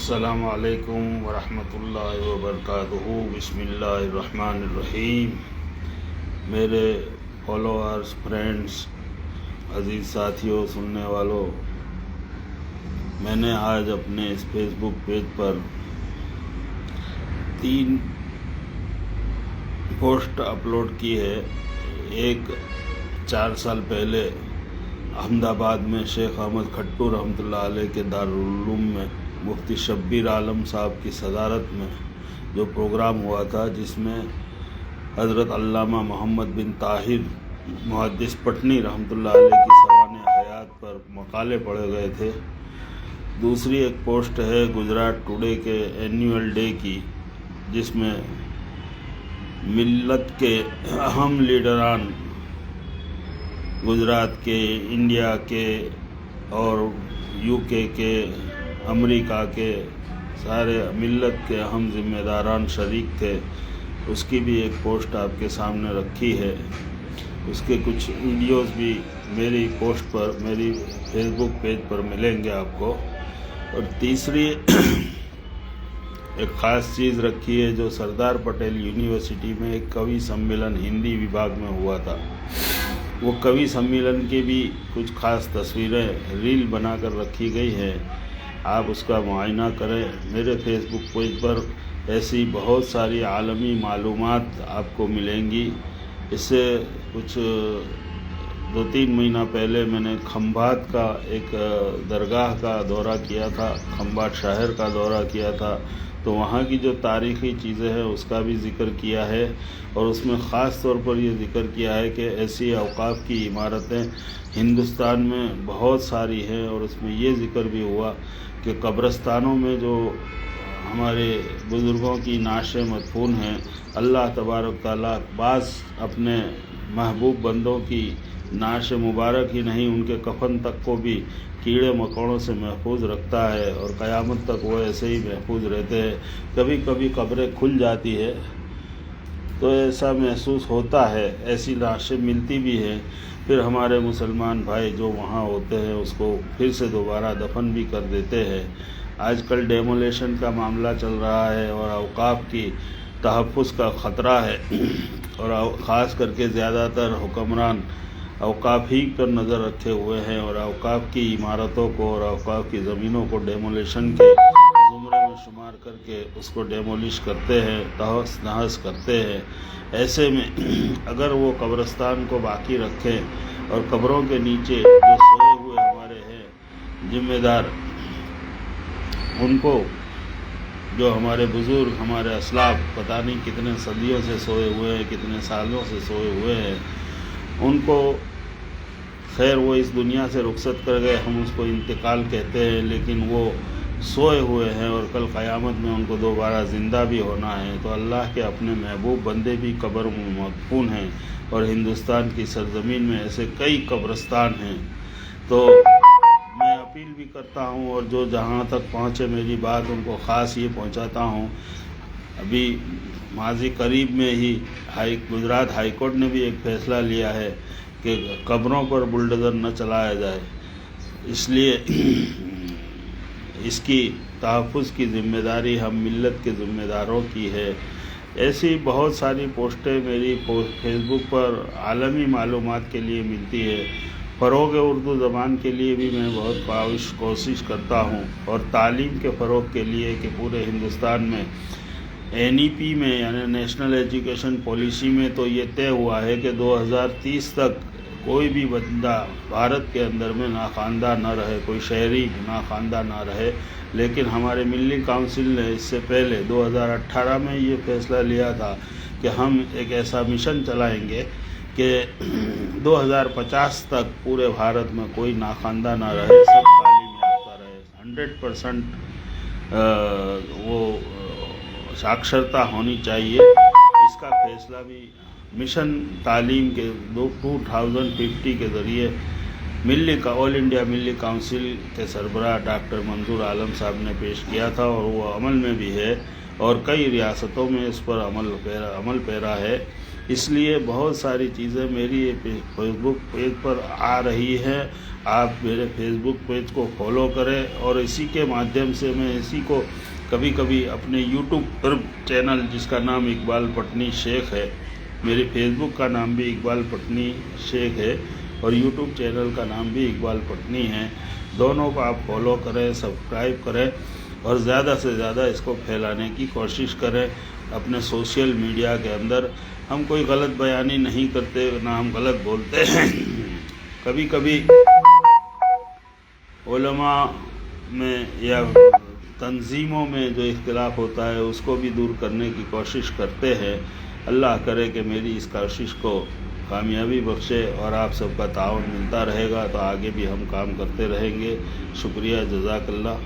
السلام علیکم ورحمۃ اللہ وبرکاتہ۔ بسم اللہ الرحمن الرحیم۔ میرے فالوورز، فرینڈز، عزیز ساتھیوں، سننے والوں، میں نے آج اپنے اس فیس بک پیج پر 3 پوسٹ اپلوڈ کی ہے۔ ایک 4 سال پہلے احمد آباد میں شیخ احمد کھٹو رحمۃ اللہ علیہ کے دارالعلوم میں مفتی شبیر عالم صاحب کی صدارت میں جو پروگرام ہوا تھا، جس میں حضرت علامہ محمد بن طاہر محدث پٹنی رحمۃ اللہ علیہ کی سوانح حیات پر مقالے پڑھے گئے تھے۔ دوسری ایک پوسٹ ہے گجرات ٹوڈے کے اینیول ڈے کی، جس میں ملت کے اہم لیڈران گجرات کے، انڈیا کے اور UK کے، امریکہ کے، سارے ملت کے اہم ذمہ داران شریک تھے۔ اس کی بھی ایک پوسٹ آپ کے سامنے رکھی ہے۔ اس کے کچھ ویڈیوز بھی میری پوسٹ پر، میری فیس بک پیج پر ملیں گے آپ کو۔ اور تیسری ایک خاص چیز رکھی ہے جو سردار پٹیل یونیورسٹی میں ایک کوی سمیلن ہندی وبھاگ میں ہوا تھا۔ وہ کوی سمیلن کی بھی کچھ خاص تصویریں ریل بنا کر رکھی گئی ہیں، آپ اس کا معائنہ کریں۔ میرے فیس بک پیج پر ایسی بہت ساری عالمی معلومات آپ کو ملیں گی۔ اس سے کچھ 2-3 مہینہ پہلے میں نے کھمبات کا ایک درگاہ کا دورہ کیا تھا، کھمبات شہر کا دورہ کیا تھا، تو وہاں کی جو تاریخی چیزیں ہیں اس کا بھی ذکر کیا ہے، اور اس میں خاص طور پر یہ ذکر کیا ہے کہ ایسی اوقاف کی عمارتیں ہندوستان میں بہت ساری ہیں، اور اس میں یہ ذکر بھی ہوا کہ قبرستانوں میں جو ہمارے بزرگوں کی نعشیں مدفون ہیں، اللہ تبارک تعالیٰ بعض اپنے محبوب بندوں کی نعش مبارک ہی نہیں، ان کے کفن تک کو بھی کیڑے مکوڑوں سے محفوظ رکھتا ہے، اور قیامت تک وہ ایسے ہی محفوظ رہتے ہیں۔ کبھی کبھی قبریں کھل جاتی ہے تو ایسا محسوس ہوتا ہے، ایسی لاشیں ملتی بھی ہیں، پھر ہمارے مسلمان بھائی جو وہاں ہوتے ہیں اس کو پھر سے دوبارہ دفن بھی کر دیتے ہیں۔ آج کل ڈیمولیشن کا معاملہ چل رہا ہے، اور اوقاف کی تحفظ کا خطرہ ہے، اور خاص کر کے زیادہ تر حکمران اوقاف ہی پر نظر رکھے ہوئے ہیں، اور اوقاف کی عمارتوں کو اور اوقاف کی زمینوں کو ڈیمولیشن کے زمرے میں شمار کر کے اس کو ڈیمولش کرتے ہیں، تہس نہس کرتے ہیں۔ ایسے میں اگر وہ قبرستان کو باقی رکھیں اور قبروں کے نیچے جو سوئے ہوئے ہمارے ہیں ذمہ دار، ان کو، جو ہمارے بزرگ، ہمارے اسلاف پتہ نہیں کتنے صدیوں سے سوئے ہوئے ہیں، کتنے سالوں سے سوئے ہوئے ہیں، ان کو خیر وہ اس دنیا سے رخصت کر گئے، ہم اس کو انتقال کہتے ہیں، لیکن وہ سوئے ہوئے ہیں، اور کل قیامت میں ان کو دوبارہ زندہ بھی ہونا ہے۔ تو اللہ کے اپنے محبوب بندے بھی قبر میں مدفون ہیں، اور ہندوستان کی سرزمین میں ایسے کئی قبرستان ہیں۔ تو میں اپیل بھی کرتا ہوں، اور جو جہاں تک پہنچے میری بات ان کو خاص یہ پہنچاتا ہوں۔ ابھی ماضی قریب میں ہی گجرات ہائی کورٹ نے بھی ایک فیصلہ لیا ہے کہ قبروں پر بلڈوزر نہ چلایا جائے، اس لیے اس کی تحفظ کی ذمہ داری ہم ملت کے ذمہ داروں کی ہے۔ ایسی بہت ساری پوسٹیں میری فیس بک پر عالمی معلومات کے لیے ملتی ہے۔ فروغ اردو زبان کے لیے بھی میں بہت کوشش کرتا ہوں، اور تعلیم کے فروغ کے لیے کہ پورے ہندوستان میں NEP میں، یعنی نیشنل ایجوکیشن پالیسی میں تو یہ طے ہوا ہے کہ 2030 تک کوئی بھی بندہ بھارت کے اندر میں ناخواندہ نہ رہے، کوئی شہری ناخواندہ نہ رہے۔ لیکن ہمارے ملی کونسل نے اس سے پہلے 2018 میں یہ فیصلہ لیا تھا کہ ہم ایک ایسا مشن چلائیں گے کہ 2050 تک پورے بھارت میں کوئی ناخواندہ نہ رہے، سب تعلیم یافتہ رہے، 100% وہ ساکشرتا ہونی چاہیے۔ اس کا فیصلہ بھی مشن تعلیم کے 2050 کے ذریعے آل انڈیا ملی کونسل کے سربراہ ڈاکٹر منظور عالم صاحب نے پیش کیا تھا، اور وہ عمل میں بھی ہے، اور کئی ریاستوں میں اس پر عمل پیرا ہے۔ اس لیے بہت ساری چیزیں میری فیس بک پیج پر آ رہی ہیں. آپ میرے فیس بک پیج کو فالو کریں، اور اسی کے مادھیم سے میں اسی کو کبھی کبھی اپنے یوٹیوب پر چینل جس کا نام اقبال پٹنی شیخ ہے، میری فیس بک کا نام بھی اقبال پٹنی شیخ ہے اور یوٹیوب چینل کا نام بھی اقبال پٹنی ہے. دونوں کو آپ فالو کریں، سبسکرائب کریں اور زیادہ سے زیادہ اس کو پھیلانے کی کوشش کریں اپنے سوشل میڈیا کے اندر. ہم کوئی غلط بیانی نہیں کرتے، نہ ہم غلط بولتے ہیں. کبھی کبھی علماء میں یا تنظیموں میں جو اختلاف ہوتا ہے اس کو بھی دور کرنے کی کوشش کرتے ہیں. اللہ کرے کہ میری اس کوشش کو کامیابی بخشے اور آپ سب کا تعاون ملتا رہے گا تو آگے بھی ہم کام کرتے رہیں گے. شکریہ، جزاک اللہ.